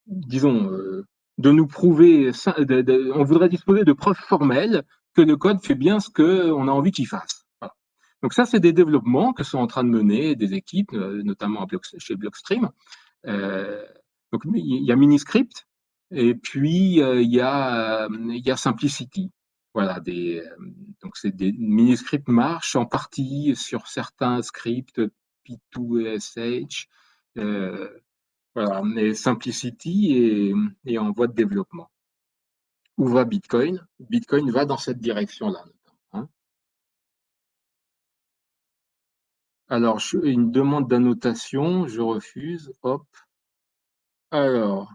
disons, de nous prouver, on voudrait disposer de preuves formelles que le code fait bien ce qu'on a envie qu'il fasse. Voilà. Donc ça, c'est des développements que sont en train de mener des équipes, notamment chez Blockstream. Euh, donc il y a Miniscript et puis il y a Simplicity. Voilà, donc c'est des Miniscript marchent en partie sur certains scripts P2SH. Voilà, mais Simplicity est en voie de développement. Où va Bitcoin? Bitcoin va dans cette direction-là. Hein. Alors, une demande d'annotation, je refuse. Hop. Alors,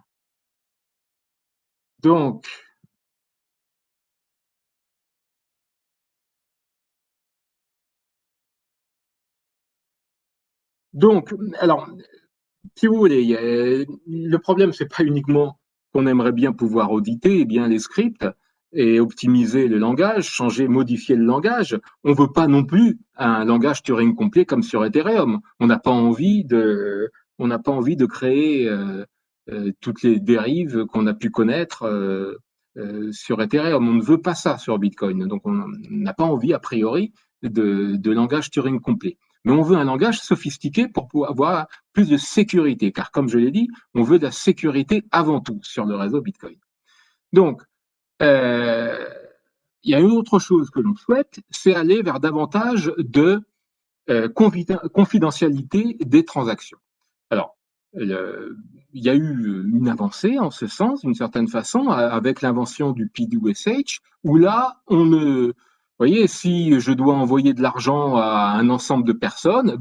donc, alors, si vous voulez, le problème, c'est pas uniquement qu'on aimerait bien pouvoir auditer bien les scripts et optimiser le langage, changer, modifier le langage. On veut pas non plus un langage Turing complet comme sur Ethereum. On n'a pas envie de créer toutes les dérives qu'on a pu connaître sur Ethereum. On ne veut pas ça sur Bitcoin. Donc, on n'a pas envie, a priori, de langage Turing complet. Mais on veut un langage sophistiqué pour pouvoir avoir plus de sécurité, car comme je l'ai dit, on veut de la sécurité avant tout sur le réseau Bitcoin. Donc, euh, il y a une autre chose que l'on souhaite, c'est aller vers davantage de confidentialité des transactions. Alors, il y a eu une avancée en ce sens, d'une certaine façon, avec l'invention du P2SH, où là, vous voyez, si je dois envoyer de l'argent à un ensemble de personnes,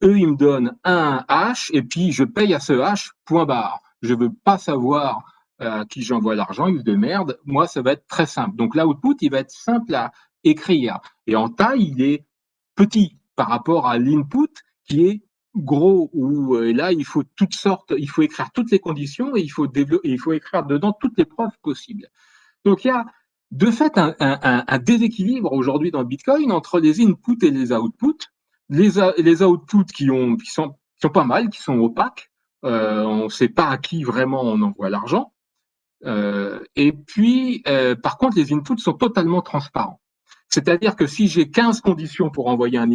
eux, ils me donnent un hash et puis je paye à ce hash, point barre. Je ne veux pas savoir à qui j'envoie l'argent, ils se démerdent. Moi, ça va être très simple. Donc, l'output, il va être simple à écrire. Et en taille, il est petit par rapport à l'input qui est gros, où là, il faut toutes sortes, il faut écrire toutes les conditions et il faut écrire dedans toutes les preuves possibles. Donc, il y a de fait un déséquilibre aujourd'hui dans le Bitcoin entre les inputs et les outputs. Les outputs qui sont pas mal, qui sont opaques, on ne sait pas à qui vraiment on envoie l'argent. Et puis, par contre, les inputs sont totalement transparents. C'est-à-dire que si j'ai 15 conditions pour envoyer un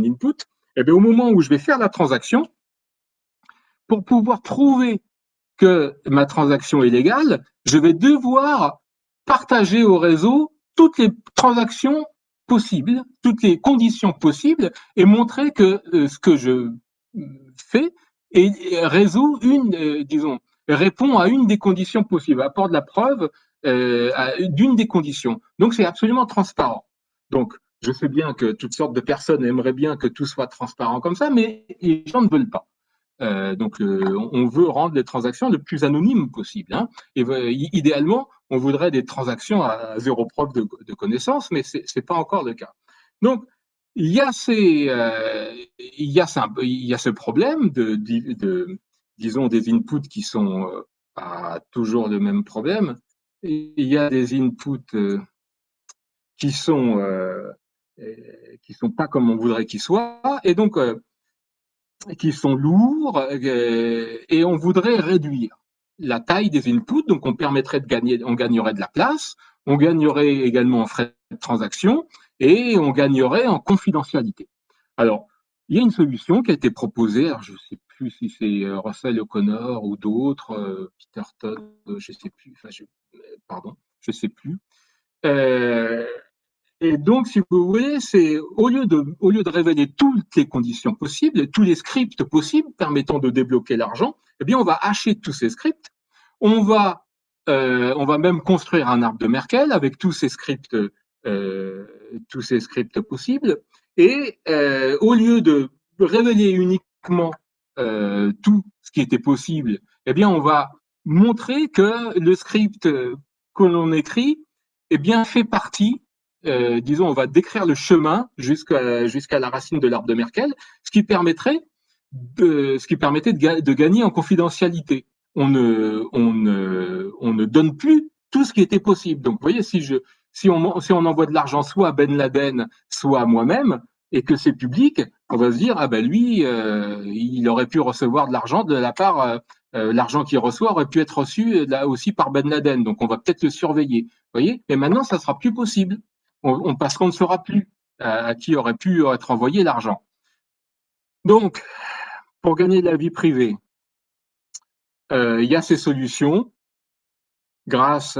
input, eh bien, au moment où je vais faire la transaction, pour pouvoir prouver que ma transaction est légale, je vais devoir partager au réseau toutes les transactions possibles, toutes les conditions possibles et montrer que ce que je fais résout disons, répond à une des conditions possibles, apporte la preuve d'une des conditions. Donc c'est absolument transparent. Donc je sais bien que toutes sortes de personnes aimeraient bien que tout soit transparent comme ça, mais les gens ne veulent pas. On veut rendre les transactions le plus anonymes possible. Hein. Et idéalement, on voudrait des transactions à zéro preuve de connaissance, mais c'est pas encore le cas. Donc, il y a ce problème disons, des inputs qui sont pas toujours le même problème. Il y a des inputs qui sont pas comme on voudrait qu'ils soient, et donc qui sont lourds, et on voudrait réduire la taille des inputs, donc on gagnerait de la place, on gagnerait également en frais de transaction et on gagnerait en confidentialité. Alors, il y a une solution qui a été proposée, alors je ne sais plus si c'est Russell O'Connor ou d'autres, Peter Todd, je ne sais plus, pardon, je ne sais plus. Et donc, si vous voulez, c'est au lieu de révéler toutes les conditions possibles, tous les scripts possibles permettant de débloquer l'argent, eh bien, on va hacher tous ces scripts. On va même construire un arbre de Merkel avec tous ces scripts possibles. Et au lieu de révéler uniquement tout ce qui était possible, eh bien, on va montrer que le script que l'on écrit, eh bien, fait partie disons, on va décrire le chemin jusqu'à la racine de l'arbre de Merkel, ce qui permettait de gagner en confidentialité. On ne donne plus tout ce qui était possible. Donc, vous voyez, si on envoie de l'argent soit à Ben Laden, soit à moi-même, et que c'est public, on va se dire, ah ben lui, il aurait pu recevoir de l'argent de la part, l'argent qu'il reçoit aurait pu être reçu là aussi par Ben Laden, donc on va peut-être le surveiller. Vous voyez, mais maintenant, ça sera plus possible. Parce qu'on ne saura plus à qui aurait pu être envoyé l'argent. Donc, pour gagner de la vie privée, il y a ces solutions grâce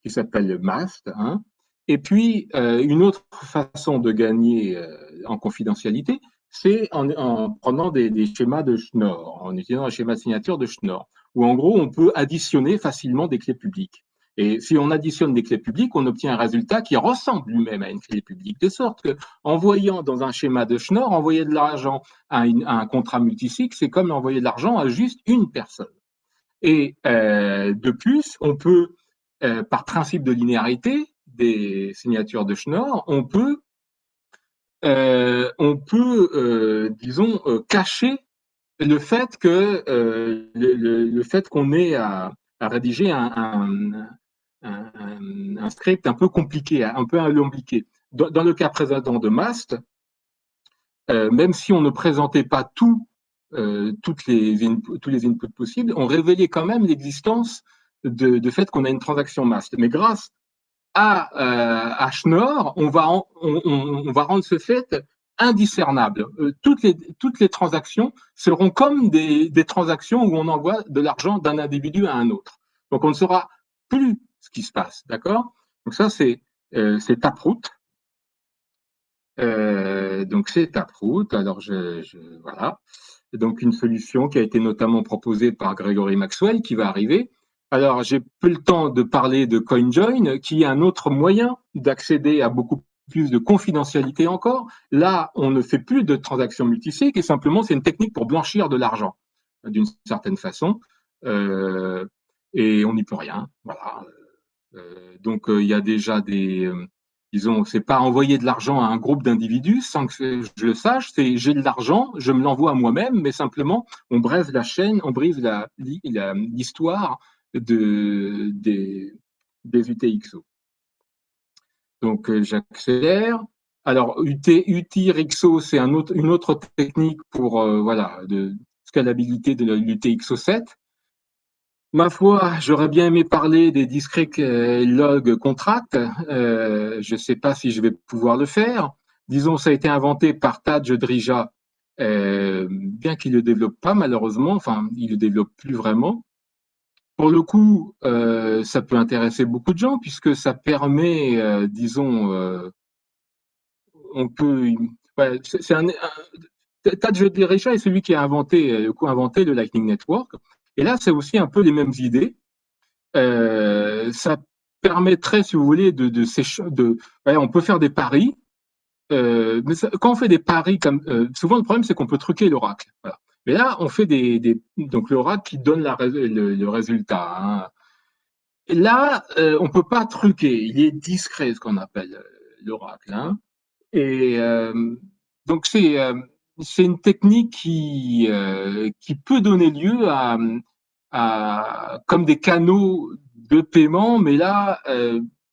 qui s'appelle MAST. Hein. Et puis, une autre façon de gagner en confidentialité, c'est en prenant des schémas de Schnorr, en utilisant un schéma de signature de Schnorr, où en gros, on peut additionner facilement des clés publiques. Et si on additionne des clés publiques, on obtient un résultat qui ressemble lui-même à une clé publique, de sorte que, en voyant dans un schéma de Schnorr, envoyer de l'argent à un contrat multisig, c'est comme envoyer de l'argent à juste une personne. Et de plus, on peut, par principe de linéarité des signatures de Schnorr, on peut disons, cacher le fait que le fait qu'on ait à rédiger un script un peu compliqué, un peu alambiqué. Dans le cas précédent de MAST, même si on ne présentait pas tous les inputs possibles, on révélait quand même l'existence de fait qu'on a une transaction MAST. Mais grâce à Schnorr, on va rendre ce fait indiscernable. Toutes les transactions seront comme des transactions où on envoie de l'argent d'un individu à un autre. Donc on ne saura plus ce qui se passe, d'accord? Donc ça, c'est Taproot. Donc c'est Taproot. Alors voilà. Donc une solution qui a été notamment proposée par Gregory Maxwell qui va arriver. Alors j'ai peu le temps de parler de CoinJoin, qui est un autre moyen d'accéder à beaucoup plus de confidentialité encore. Là, on ne fait plus de transactions multisig et simplement c'est une technique pour blanchir de l'argent d'une certaine façon. Et on n'y peut rien. Voilà. Donc il y a déjà disons, c'est pas envoyer de l'argent à un groupe d'individus sans que je le sache, c'est j'ai de l'argent, je me l'envoie à moi-même, mais simplement on brise la chaîne, on brise l'histoire des UTXO. Donc j'accélère. Alors UTXO, c'est une autre technique pour voilà de scalabilité de l'UTXO7. Ma foi, j'aurais bien aimé parler des discrete log contracts. Je ne sais pas si je vais pouvoir le faire. Disons, ça a été inventé par Tadge Drija, bien qu'il ne le développe pas malheureusement. Enfin, il le développe plus vraiment. Pour le coup, ça peut intéresser beaucoup de gens puisque ça permet, disons, on peut. Ouais, c'est Tadge Drija est celui qui a co-inventé le Lightning Network. Et là, c'est aussi un peu les mêmes idées. Ça permettrait, si vous voulez, ouais, on peut faire des paris. Mais quand on fait des paris comme souvent le problème c'est qu'on peut truquer l'oracle. Voilà. Mais là, on fait donc l'oracle qui donne le résultat. Hein. Et là, on peut pas truquer. Il est discret, ce qu'on appelle l'oracle. Hein. Et donc c'est une technique qui peut donner lieu comme des canaux de paiement, mais là,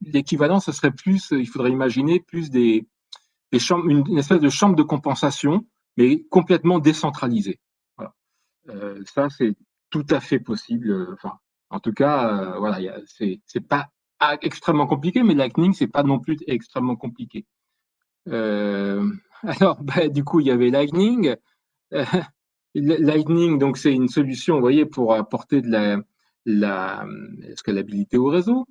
l'équivalent, ce serait plus, il faudrait imaginer plus des chambres, une espèce de chambre de compensation, mais complètement décentralisée. Voilà. Ça, c'est tout à fait possible. Enfin, en tout cas, voilà, c'est pas extrêmement compliqué, mais Lightning, c'est pas non plus extrêmement compliqué. Euh, alors, bah, du coup, il y avait Lightning. Euh, Lightning, donc, c'est une solution, vous voyez, pour apporter de la scalabilité au réseau.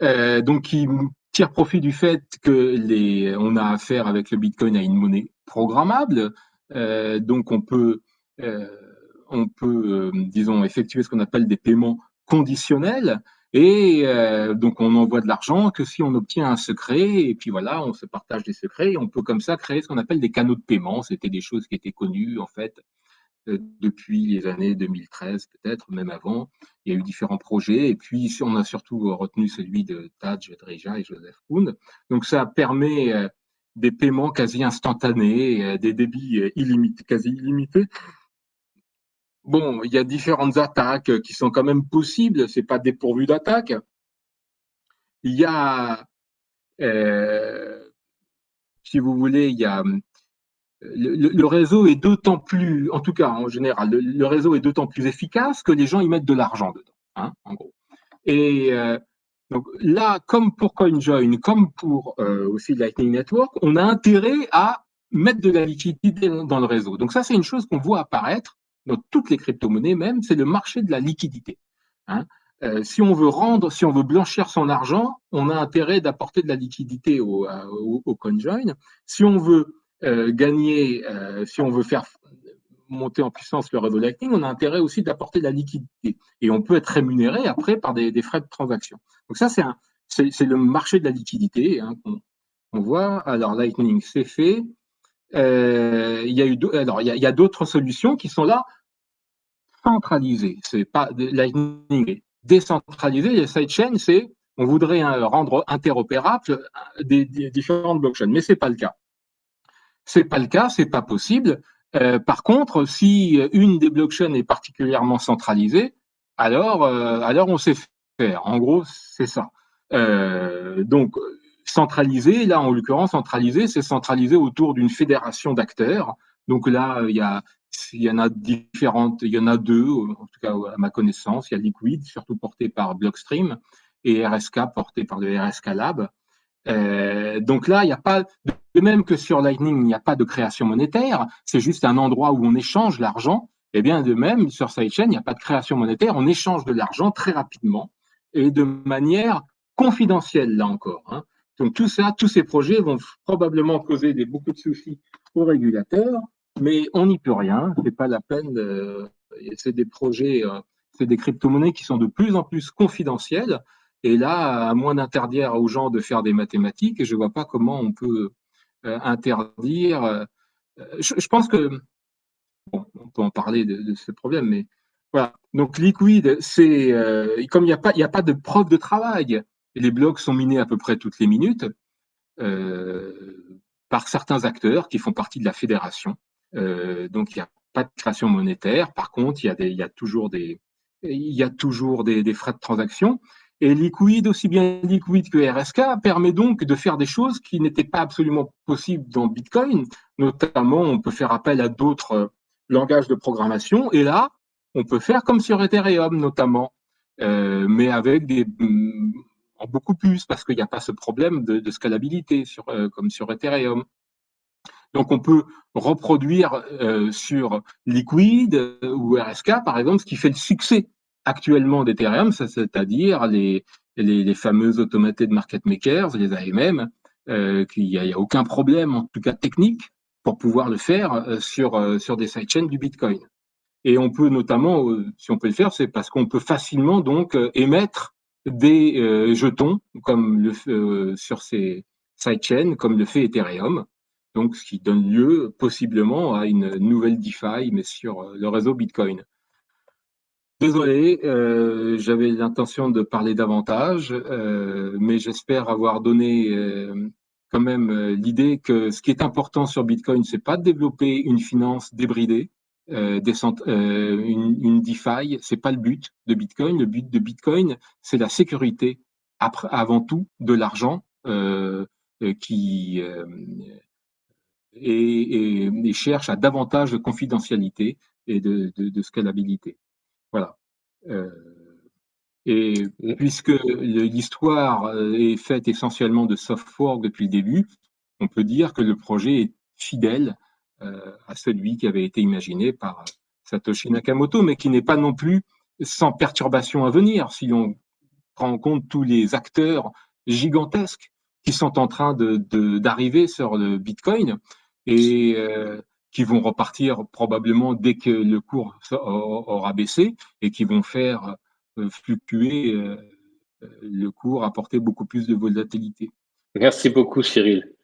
Donc, qui tire profit du fait que on a affaire avec le Bitcoin à une monnaie programmable. Donc, euh, disons, effectuer ce qu'on appelle des paiements conditionnels. Et donc, on envoie de l'argent que si on obtient un secret, et puis voilà, on se partage des secrets, et on peut comme ça créer ce qu'on appelle des canaux de paiement. C'était des choses qui étaient connues, en fait, depuis les années 2013, peut-être, même avant. Il y a eu différents projets, et puis on a surtout retenu celui de Tadge Drija et Joseph Koun. Donc, ça permet des paiements quasi instantanés, des débits illimités, quasi illimités. Bon, il y a différentes attaques qui sont quand même possibles, c'est pas dépourvu d'attaques. Il y a, euh, si vous voulez, il y a le réseau est d'autant plus, en tout cas en général, le réseau est d'autant plus efficace que les gens y mettent de l'argent dedans, hein, en gros. Et donc là, comme pour CoinJoin, comme pour aussi Lightning Network, on a intérêt à mettre de la liquidité dans le réseau. Donc ça, c'est une chose qu'on voit apparaître dans toutes les crypto-monnaies même, c'est le marché de la liquidité. Hein. Si on veut blanchir son argent, on a intérêt d'apporter de la liquidité au CoinJoin. Si on veut si on veut faire monter en puissance le réseau Lightning, on a intérêt aussi d'apporter de la liquidité. Et on peut être rémunéré après par des frais de transaction. Donc ça, c'est le marché de la liquidité hein, qu'on voit. Alors Lightning, c'est fait. Il y a d'autres solutions qui sont là centralisées. C'est pas Lightning est décentralisé. Les sidechains, c'est on voudrait rendre interopérable des différentes blockchains, mais c'est pas le cas. C'est pas le cas, c'est pas possible. Par contre, si une des blockchains est particulièrement centralisée, alors on sait faire. En gros, c'est ça. Donc, centralisé, là en l'occurrence, centralisé, c'est centralisé autour d'une fédération d'acteurs. Donc là, il y en a différentes, il y en a deux, en tout cas à ma connaissance. Il y a Liquid, surtout porté par Blockstream, et RSK, porté par le RSK Lab. Donc là, il n'y a pas, de même que sur Lightning, il n'y a pas de création monétaire, c'est juste un endroit où on échange l'argent. Et bien de même, sur Sidechain, il n'y a pas de création monétaire, on échange de l'argent très rapidement et de manière confidentielle, là encore. Hein. Donc tout ça, tous ces projets vont probablement causer beaucoup de soucis aux régulateurs, mais on n'y peut rien, c'est pas la peine. C'est des projets, c'est des crypto-monnaies qui sont de plus en plus confidentielles. Et là, à moins d'interdire aux gens de faire des mathématiques, je ne vois pas comment on peut interdire. Je pense que, bon, on peut en parler de ce problème, mais voilà. Donc, Liquid, c'est comme il y a pas de preuve de travail. Les blocs sont minés à peu près toutes les minutes par certains acteurs qui font partie de la fédération. Donc, il n'y a pas de création monétaire. Par contre, il y a toujours des frais de transaction. Et Liquid, aussi bien Liquid que RSK, permet donc de faire des choses qui n'étaient pas absolument possibles dans Bitcoin. Notamment, on peut faire appel à d'autres langages de programmation. Et là, on peut faire comme sur Ethereum notamment, mais avec en beaucoup plus, parce qu'il n'y a pas ce problème de scalabilité comme sur Ethereum. Donc on peut reproduire sur Liquid ou RSK, par exemple, ce qui fait le succès actuellement d'Ethereum, c'est-à-dire les fameux automated market makers, les AMM, qu'il n'y a aucun problème, en tout cas technique, pour pouvoir le faire sur des sidechains du Bitcoin. Et on peut notamment, si on peut le faire, c'est parce qu'on peut facilement donc émettre des jetons comme sur ces sidechains, comme le fait Ethereum. Donc, ce qui donne lieu possiblement à une nouvelle DeFi, mais sur le réseau Bitcoin. Désolé, j'avais l'intention de parler davantage, mais j'espère avoir donné quand même l'idée que ce qui est important sur Bitcoin, c'est pas de développer une finance débridée, une DeFi, c'est pas le but de Bitcoin. Le but de Bitcoin, c'est la sécurité, avant tout, de l'argent qui et cherche à davantage de confidentialité et de scalabilité. Voilà. Euh, et puisque l'histoire est faite essentiellement de soft fork depuis le début, on peut dire que le projet est fidèle à celui qui avait été imaginé par Satoshi Nakamoto, mais qui n'est pas non plus sans perturbation à venir, si on prend en compte tous les acteurs gigantesques qui sont en train d'arriver sur le Bitcoin et qui vont repartir probablement dès que le cours aura baissé et qui vont faire fluctuer le cours, apporter beaucoup plus de volatilité. Merci beaucoup, Cyril.